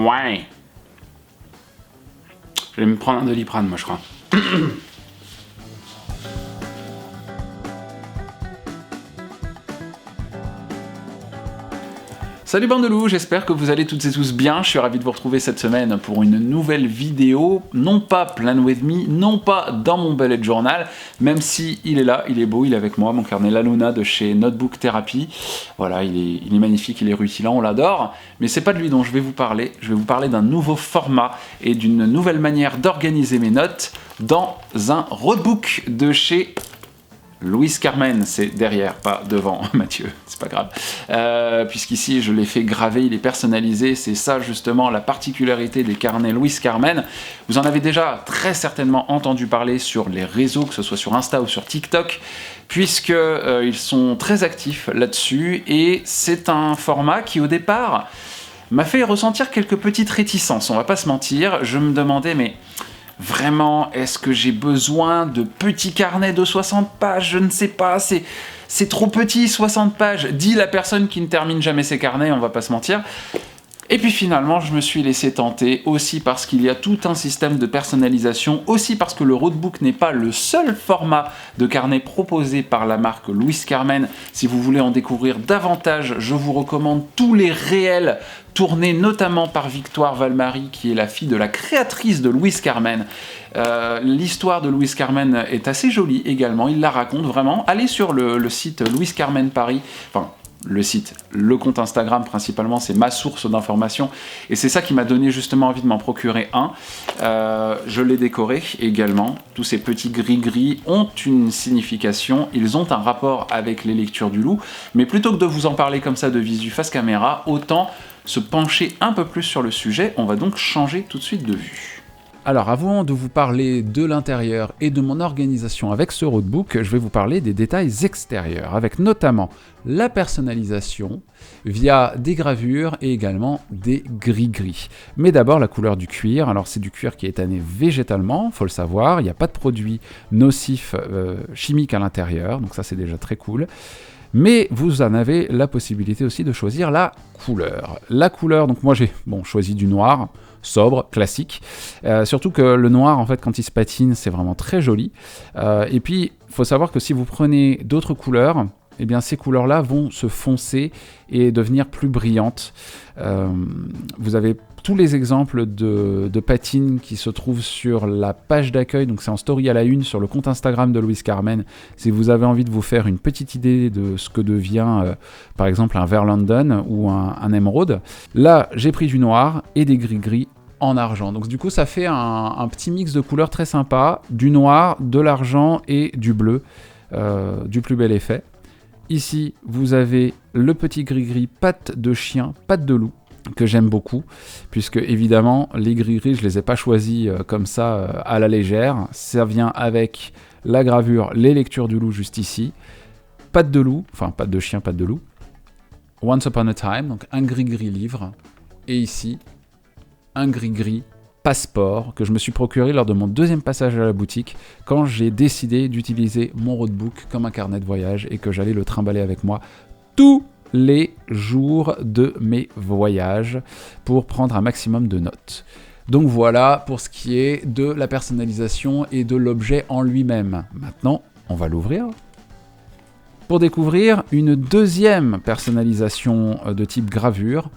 Ouais. Je vais me prendre un Doliprane, moi, je crois. Salut bande de loups, j'espère que vous allez toutes et tous bien. Je suis ravi de vous retrouver cette semaine pour une nouvelle vidéo, non pas Plan With Me, non pas dans mon bullet journal, même si il est là, il est beau, il est avec moi, mon carnet La Luna de chez Notebook Therapy. Voilà, il est magnifique, il est rutilant, on l'adore, mais c'est pas de lui dont je vais vous parler d'un nouveau format et d'une nouvelle manière d'organiser mes notes dans un roadbook de chez Louis Carmen, c'est derrière, pas devant, Mathieu, c'est pas grave. Puisqu'ici, je l'ai fait graver, il est personnalisé, c'est ça justement la particularité des carnets Louis Carmen. Vous en avez déjà très certainement entendu parler sur les réseaux, que ce soit sur Insta ou sur TikTok, puisqu'ils sont très actifs là-dessus, et c'est un format qui, au départ, m'a fait ressentir quelques petites réticences, on va pas se mentir. Je me demandais, mais vraiment, est-ce que j'ai besoin de petits carnets de 60 pages? Je ne sais pas, c'est trop petit, 60 pages, dit la personne qui ne termine jamais ses carnets, on va pas se mentir. Et puis finalement, je me suis laissé tenter, aussi parce qu'il y a tout un système de personnalisation, aussi parce que le roadbook n'est pas le seul format de carnet proposé par la marque Louis Carmen. Si vous voulez en découvrir davantage, je vous recommande tous les réels tournés notamment par Victoire Valmarie, qui est la fille de la créatrice de Louis Carmen. L'histoire de Louis Carmen est assez jolie également, il la raconte vraiment. Allez sur le site Louis Carmen Paris, enfin, le site, le compte Instagram principalement, c'est ma source d'information, et c'est ça qui m'a donné justement envie de m'en procurer un. Je l'ai décoré également. Tous ces petits gris-gris ont une signification, ils ont un rapport avec les lectures du loup, mais plutôt que de vous en parler comme ça de visu face caméra, autant se pencher un peu plus sur le sujet. On va donc changer tout de suite de vue. Alors avant de vous parler de l'intérieur et de mon organisation avec ce roadbook, je vais vous parler des détails extérieurs, avec notamment la personnalisation via des gravures et également des gris-gris. Mais d'abord la couleur du cuir. Alors c'est du cuir qui est tanné végétalement, faut le savoir, il n'y a pas de produits nocifs chimiques à l'intérieur, donc ça c'est déjà très cool. Mais vous en avez la possibilité aussi de choisir la couleur. La couleur, donc moi j'ai choisi du noir, sobre, classique. Surtout que le noir, en fait, quand il se patine, c'est vraiment très joli. Et puis, il faut savoir que si vous prenez d'autres couleurs, eh bien ces couleurs-là vont se foncer et devenir plus brillantes. Vous avez tous les exemples de patines qui se trouvent sur la page d'accueil, donc c'est en story à la une sur le compte Instagram de Louis Carmen, si vous avez envie de vous faire une petite idée de ce que devient par exemple un Vert London ou un émeraude. Là, j'ai pris du noir et des gris-gris en argent. Donc du coup, ça fait un petit mix de couleurs très sympa, du noir, de l'argent et du bleu, du plus bel effet. Ici, vous avez le petit gris-gris patte de chien, patte de loup, que j'aime beaucoup, puisque évidemment, les gris-gris, je les ai pas choisis comme ça à la légère. Ça vient avec la gravure, les lectures du loup juste ici, patte de loup, enfin patte de chien, patte de loup, Once Upon a Time, donc un gris-gris livre, et ici, un gris-gris passeport que je me suis procuré lors de mon deuxième passage à la boutique quand j'ai décidé d'utiliser mon roadbook comme un carnet de voyage et que j'allais le trimballer avec moi tous les jours de mes voyages pour prendre un maximum de notes. Donc voilà pour ce qui est de la personnalisation et de l'objet en lui-même. Maintenant, on va l'ouvrir pour découvrir une deuxième personnalisation de type gravure.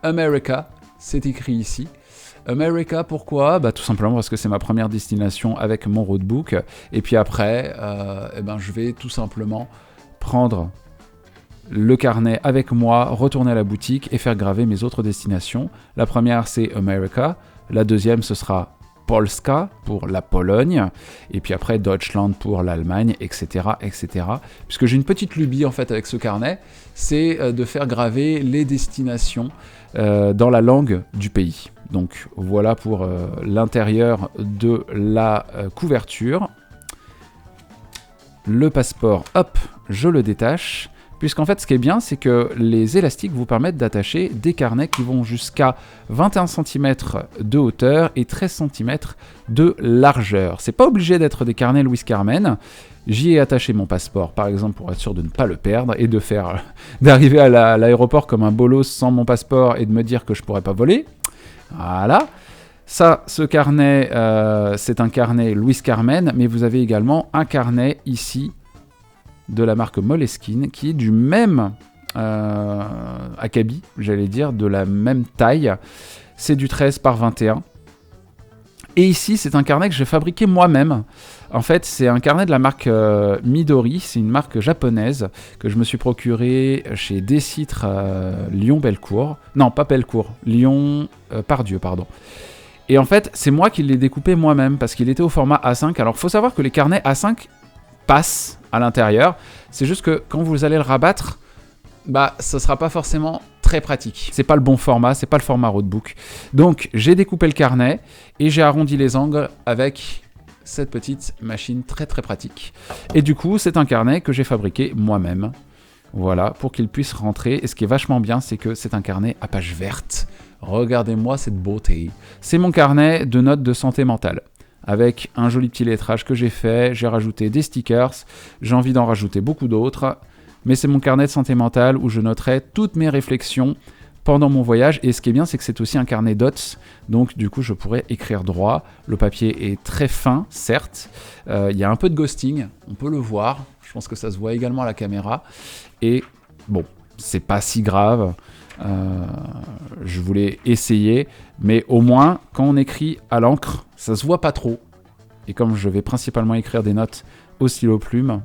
America, c'est écrit ici. America, pourquoi ? Tout simplement parce que c'est ma première destination avec mon roadbook. Et puis après, je vais tout simplement prendre le carnet avec moi, retourner à la boutique et faire graver mes autres destinations. La première, c'est America. La deuxième, ce sera Polska pour la Pologne. Et puis après, Deutschland pour l'Allemagne, etc., etc. Puisque j'ai une petite lubie, en fait, avec ce carnet, c'est de faire graver les destinations dans la langue du pays. Donc voilà pour l'intérieur de la couverture. Le passeport, hop, je le détache. Puisqu'en fait, ce qui est bien, c'est que les élastiques vous permettent d'attacher des carnets qui vont jusqu'à 21 cm de hauteur et 13 cm de largeur. C'est pas obligé d'être des carnets Louis Carmen. J'y ai attaché mon passeport, par exemple, pour être sûr de ne pas le perdre et d'arriver à l'aéroport comme un bolos sans mon passeport et de me dire que je pourrais pas voler. Voilà. Ça, ce carnet, c'est un carnet Louis Carmen, mais vous avez également un carnet ici de la marque Moleskine qui est du même acabit, j'allais dire, de la même taille. C'est du 13 par 21. Et ici, c'est un carnet que j'ai fabriqué moi-même. En fait, c'est un carnet de la marque Midori. C'est une marque japonaise que je me suis procuré chez Décitre Lyon-Bellecour. Non, pas Bellecour, Lyon-Pardieu, pardon. Et en fait, c'est moi qui l'ai découpé moi-même parce qu'il était au format A5. Alors, il faut savoir que les carnets A5 passent à l'intérieur. C'est juste que quand vous allez le rabattre, bah, ça sera pas forcément très pratique. C'est pas le bon format, c'est pas le format roadbook. Donc, j'ai découpé le carnet et j'ai arrondi les angles avec cette petite machine très très pratique. Et du coup, c'est un carnet que j'ai fabriqué moi-même. Voilà, pour qu'il puisse rentrer. Et ce qui est vachement bien, c'est que c'est un carnet à page verte. Regardez-moi cette beauté. C'est mon carnet de notes de santé mentale. Avec un joli petit lettrage que j'ai fait. J'ai rajouté des stickers. J'ai envie d'en rajouter beaucoup d'autres. Mais c'est mon carnet de santé mentale où je noterai toutes mes réflexions pendant mon voyage. Et ce qui est bien, c'est que c'est aussi un carnet dots. Donc, du coup, je pourrais écrire droit. Le papier est très fin, certes. Il y a un peu de ghosting. On peut le voir. Je pense que ça se voit également à la caméra. Et bon, c'est pas si grave. Je voulais essayer. Mais au moins, quand on écrit à l'encre, ça se voit pas trop. Et comme je vais principalement écrire des notes au stylo plume,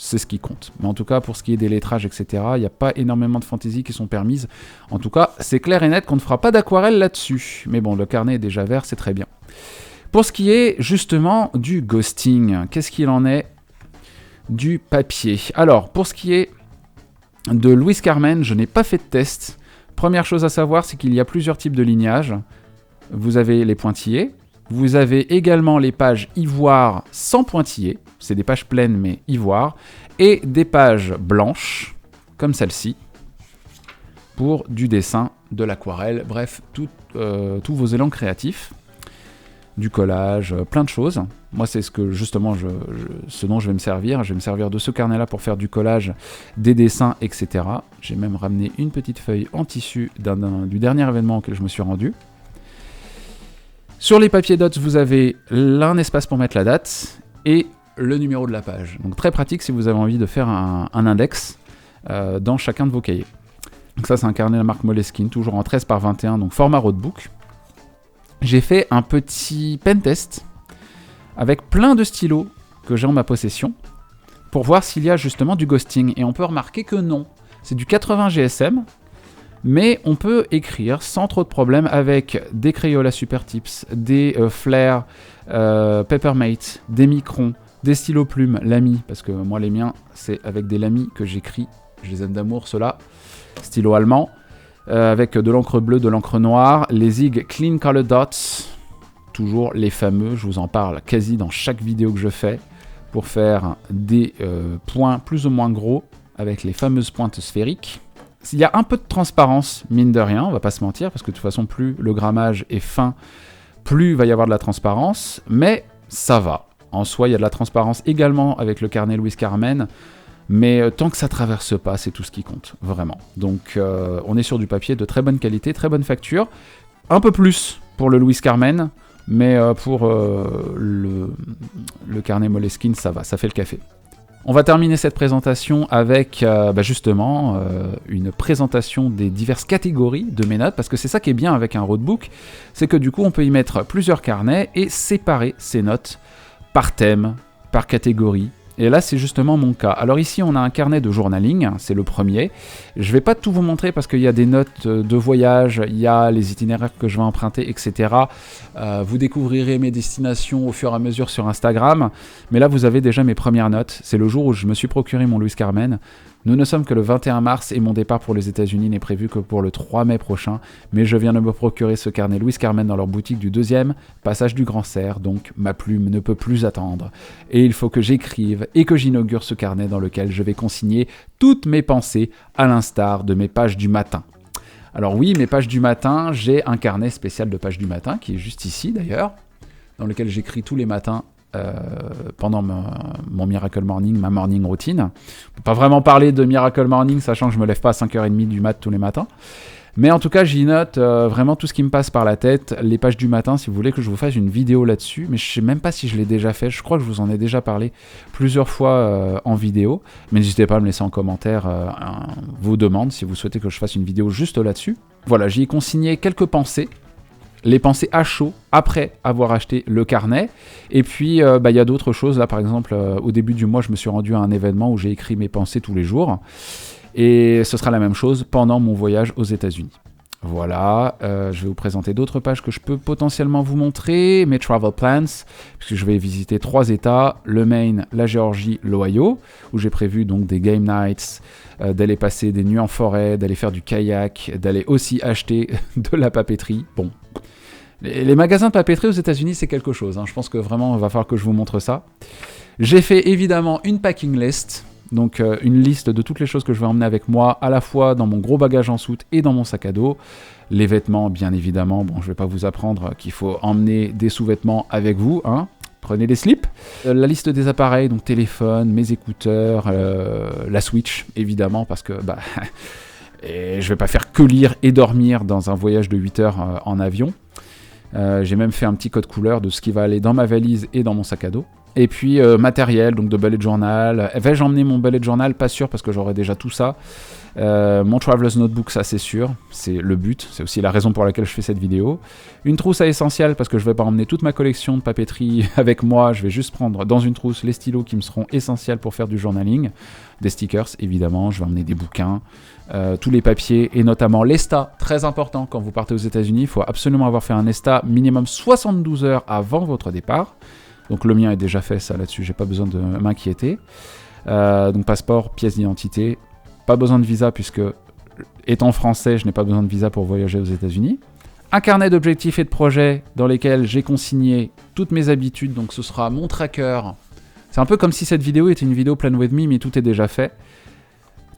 c'est ce qui compte. Mais en tout cas, pour ce qui est des lettrages, etc., il n'y a pas énormément de fantaisie qui sont permises. En tout cas, c'est clair et net qu'on ne fera pas d'aquarelle là-dessus. Mais bon, le carnet est déjà vert, c'est très bien. Pour ce qui est justement du ghosting, qu'est-ce qu'il en est du papier? Alors, pour ce qui est de Louis Carmen, je n'ai pas fait de test. Première chose à savoir, c'est qu'il y a plusieurs types de lignages. Vous avez les pointillés. Vous avez également les pages ivoire sans pointillés. C'est des pages pleines mais ivoire. Et des pages blanches, comme celle-ci, pour du dessin, de l'aquarelle. Bref, tous vos élans créatifs. Du collage, plein de choses. Moi, c'est ce que justement, ce dont je vais me servir. Je vais me servir de ce carnet-là pour faire du collage, des dessins, etc. J'ai même ramené une petite feuille en tissu du dernier événement auquel je me suis rendu. Sur les papiers dots, vous avez un espace pour mettre la date et le numéro de la page. Donc très pratique si vous avez envie de faire un index dans chacun de vos cahiers. Donc ça, c'est un carnet de la marque Moleskine, toujours en 13 par 21, donc format roadbook. J'ai fait un petit pen test avec plein de stylos que j'ai en ma possession pour voir s'il y a justement du ghosting. Et on peut remarquer que non. C'est du 80 GSM. Mais on peut écrire sans trop de problèmes avec des Crayola Super Tips, des Flair, Peppermate, des Micron, des stylos plumes, Lamy, parce que moi les miens c'est avec des Lamy que j'écris, je les aime d'amour ceux-là, stylo allemand, avec de l'encre bleue, de l'encre noire, les Zig Clean Color Dots, toujours les fameux, je vous en parle quasi dans chaque vidéo que je fais, pour faire des points plus ou moins gros avec les fameuses pointes sphériques. Il y a un peu de transparence, mine de rien, on va pas se mentir, parce que de toute façon, plus le grammage est fin, plus il va y avoir de la transparence, mais ça va. En soi, il y a de la transparence également avec le carnet Louis Carmen, mais tant que ça traverse pas, c'est tout ce qui compte, vraiment. Donc, on est sur du papier de très bonne qualité, très bonne facture, un peu plus pour le Louis Carmen, mais pour le carnet Moleskine, ça va, ça fait le café. On va terminer cette présentation avec justement une présentation des diverses catégories de mes notes, parce que c'est ça qui est bien avec un roadbook, c'est que du coup on peut y mettre plusieurs carnets et séparer ces notes par thème, par catégorie. Et là, c'est justement mon cas. Alors ici, on a un carnet de journaling, c'est le premier. Je ne vais pas tout vous montrer parce qu'il y a des notes de voyage, il y a les itinéraires que je vais emprunter, etc. Vous découvrirez mes destinations au fur et à mesure sur Instagram. Mais là, vous avez déjà mes premières notes. C'est le jour où je me suis procuré mon Louis Carmen. Nous ne sommes que le 21 mars et mon départ pour les États-Unis n'est prévu que pour le 3 mai prochain. Mais je viens de me procurer ce carnet Louis Carmen dans leur boutique du 2e passage du Grand Cerf, donc ma plume ne peut plus attendre. Et il faut que j'écrive et que j'inaugure ce carnet dans lequel je vais consigner toutes mes pensées à l'instar de mes pages du matin. Alors oui, mes pages du matin, j'ai un carnet spécial de pages du matin qui est juste ici d'ailleurs, dans lequel j'écris tous les matins pendant mon Miracle Morning, ma morning routine. On peut pas vraiment parler de Miracle Morning, sachant que je me lève pas à 5h30 du mat tous les matins. Mais en tout cas, j'y note vraiment tout ce qui me passe par la tête. Les pages du matin, si vous voulez que je vous fasse une vidéo là-dessus. Mais je sais même pas si je l'ai déjà fait. Je crois que je vous en ai déjà parlé plusieurs fois en vidéo. Mais n'hésitez pas à me laisser en commentaire vos demandes si vous souhaitez que je fasse une vidéo juste là-dessus. Voilà, j'y ai consigné quelques pensées. Les pensées à chaud après avoir acheté le carnet. Et puis, y a d'autres choses. Là, par exemple, au début du mois, je me suis rendu à un événement où j'ai écrit mes pensées tous les jours. Et ce sera la même chose pendant mon voyage aux États-Unis. Voilà, je vais vous présenter d'autres pages que je peux potentiellement vous montrer, mes travel plans, puisque je vais visiter 3 États, le Maine, la Géorgie, l'Ohio, où j'ai prévu donc des game nights, d'aller passer des nuits en forêt, d'aller faire du kayak, d'aller aussi acheter de la papeterie. Bon, les magasins de papeterie aux États-Unis, c'est quelque chose, hein. Je pense que vraiment, il va falloir que je vous montre ça. J'ai fait évidemment une packing list. Donc une liste de toutes les choses que je vais emmener avec moi, à la fois dans mon gros bagage en soute et dans mon sac à dos. Les vêtements, bien évidemment, bon, je ne vais pas vous apprendre qu'il faut emmener des sous-vêtements avec vous, hein. Prenez des slips. La liste des appareils, donc téléphone, mes écouteurs, la Switch, évidemment, parce que et je vais pas faire que lire et dormir dans un voyage de 8 heures en avion. J'ai même fait un petit code couleur de ce qui va aller dans ma valise et dans mon sac à dos. Et puis matériel, donc de bullet journal. Vais-je emmener mon bullet journal? Pas sûr, parce que j'aurai déjà tout ça. Mon Traveler's Notebook, ça c'est sûr, c'est le but, c'est aussi la raison pour laquelle je fais cette vidéo. Une trousse à essentiel, parce que je vais pas emmener toute ma collection de papeterie avec moi, je vais juste prendre dans une trousse les stylos qui me seront essentiels pour faire du journaling. Des stickers, évidemment, je vais emmener des bouquins, tous les papiers, et notamment l'ESTA, très important quand vous partez aux États-Unis, il faut absolument avoir fait un ESTA minimum 72 heures avant votre départ. Donc le mien est déjà fait, ça là-dessus, j'ai pas besoin de m'inquiéter. Donc passeport, pièce d'identité, pas besoin de visa puisque, étant français, je n'ai pas besoin de visa pour voyager aux États-Unis. Un carnet d'objectifs et de projets dans lesquels j'ai consigné toutes mes habitudes, donc ce sera mon tracker. C'est un peu comme si cette vidéo était une vidéo Plan With Me, mais tout est déjà fait.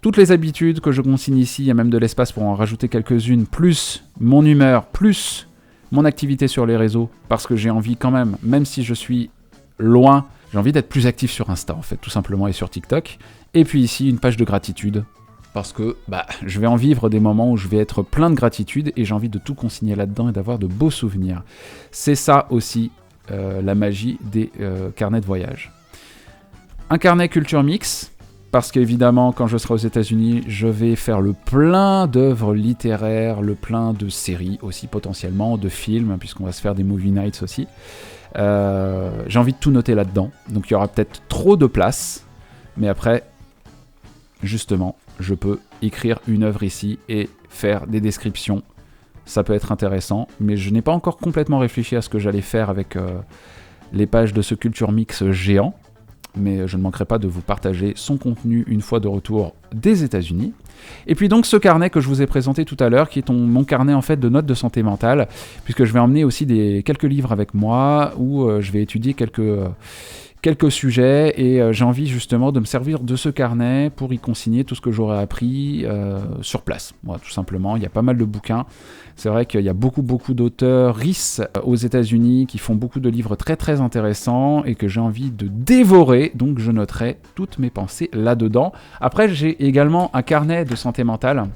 Toutes les habitudes que je consigne ici, il y a même de l'espace pour en rajouter quelques-unes, plus mon humeur, plus mon activité sur les réseaux, parce que j'ai envie quand même si je suis loin, j'ai envie d'être plus actif sur Insta en fait, tout simplement, et sur TikTok. Et puis ici, une page de gratitude, parce que je vais en vivre des moments où je vais être plein de gratitude, et j'ai envie de tout consigner là-dedans et d'avoir de beaux souvenirs. C'est ça aussi la magie des carnets de voyage. Un carnet culture mix, parce qu'évidemment, quand je serai aux États-Unis, je vais faire le plein d'œuvres littéraires, le plein de séries aussi potentiellement, de films, puisqu'on va se faire des movie nights aussi. J'ai envie de tout noter là-dedans, donc il y aura peut-être trop de place, mais après, justement, je peux écrire une œuvre ici et faire des descriptions. Ça peut être intéressant, mais je n'ai pas encore complètement réfléchi à ce que j'allais faire avec les pages de ce Culture Mix géant, mais je ne manquerai pas de vous partager son contenu une fois de retour des États-Unis. Et puis donc ce carnet que je vous ai présenté tout à l'heure, qui est mon carnet en fait de notes de santé mentale, puisque je vais emmener aussi quelques livres avec moi, où je vais étudier quelques sujets, et j'ai envie justement de me servir de ce carnet pour y consigner tout ce que j'aurais appris sur place. Voilà, tout simplement, il y a pas mal de bouquins. C'est vrai qu'il y a beaucoup d'auteurs RIS aux États-Unis qui font beaucoup de livres très très intéressants et que j'ai envie de dévorer, donc je noterai toutes mes pensées là-dedans. Après, j'ai également un carnet de santé mentale.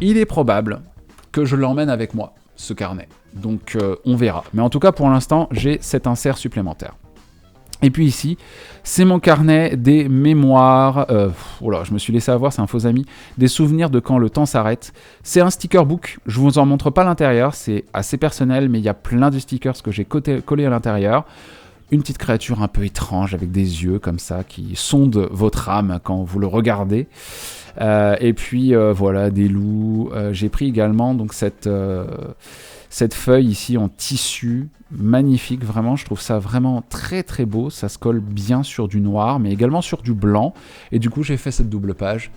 Il est probable que je l'emmène avec moi, ce carnet. Donc on verra. Mais en tout cas, pour l'instant, j'ai cet insert supplémentaire. Et puis ici, c'est mon carnet des mémoires, je me suis laissé avoir, c'est un faux ami, des souvenirs de quand le temps s'arrête. C'est un sticker book, je vous en montre pas l'intérieur, c'est assez personnel, mais il y a plein de stickers que j'ai collés à l'intérieur. Une petite créature un peu étrange avec des yeux comme ça qui sondent votre âme quand vous le regardez. Et puis voilà, des loups. J'ai pris également donc cette feuille ici en tissu, magnifique, vraiment, je trouve ça vraiment très très beau, ça se colle bien sur du noir, mais également sur du blanc, et du coup j'ai fait cette double page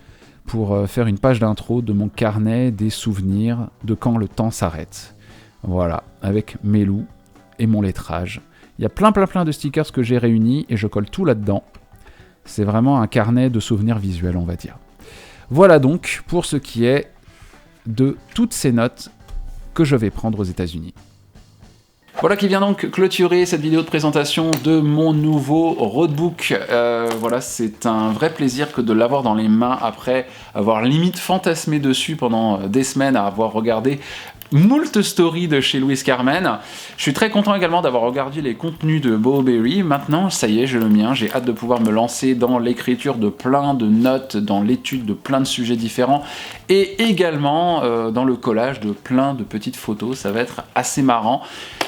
pour faire une page d'intro de mon carnet des souvenirs de quand le temps s'arrête. Voilà, avec mes loups et mon lettrage. Il y a plein de stickers que j'ai réunis, et je colle tout là-dedans. C'est vraiment un carnet de souvenirs visuels, on va dire. Voilà donc pour ce qui est de toutes ces notes que je vais prendre aux États-Unis. Voilà qui vient donc clôturer cette vidéo de présentation de mon nouveau roadbook. Voilà, c'est un vrai plaisir que de l'avoir dans les mains après avoir limite fantasmé dessus pendant des semaines, à avoir regardé moult stories de chez Louis Carmen. Je suis très content également d'avoir regardé les contenus de Bo Berry. Maintenant, ça y est, j'ai le mien. J'ai hâte de pouvoir me lancer dans l'écriture de plein de notes, dans l'étude de plein de sujets différents et également dans le collage de plein de petites photos. Ça va être assez marrant.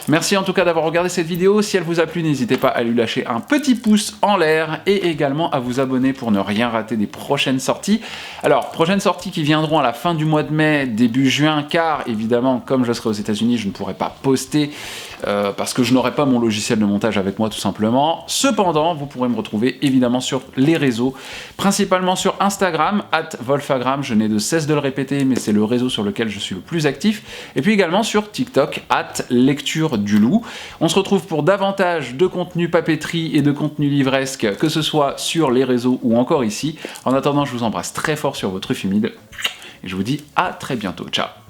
Merci en tout cas d'avoir regardé cette vidéo. Si elle vous a plu, n'hésitez pas à lui lâcher un petit pouce en l'air et également à vous abonner pour ne rien rater des prochaines sorties. Alors, prochaines sorties qui viendront à la fin du mois de mai, début juin, car évidemment, comme je serai aux États-Unis, je ne pourrai pas poster parce que je n'aurai pas mon logiciel de montage avec moi tout simplement. Cependant, vous pourrez me retrouver évidemment sur les réseaux, principalement sur Instagram, @wolfagram, je n'ai de cesse de le répéter, mais c'est le réseau sur lequel je suis le plus actif, et puis également sur TikTok, @lecture du loup. On se retrouve pour davantage de contenu papeterie et de contenu livresque, que ce soit sur les réseaux ou encore ici. En attendant, je vous embrasse très fort sur vos truffes humides, et je vous dis à très bientôt. Ciao.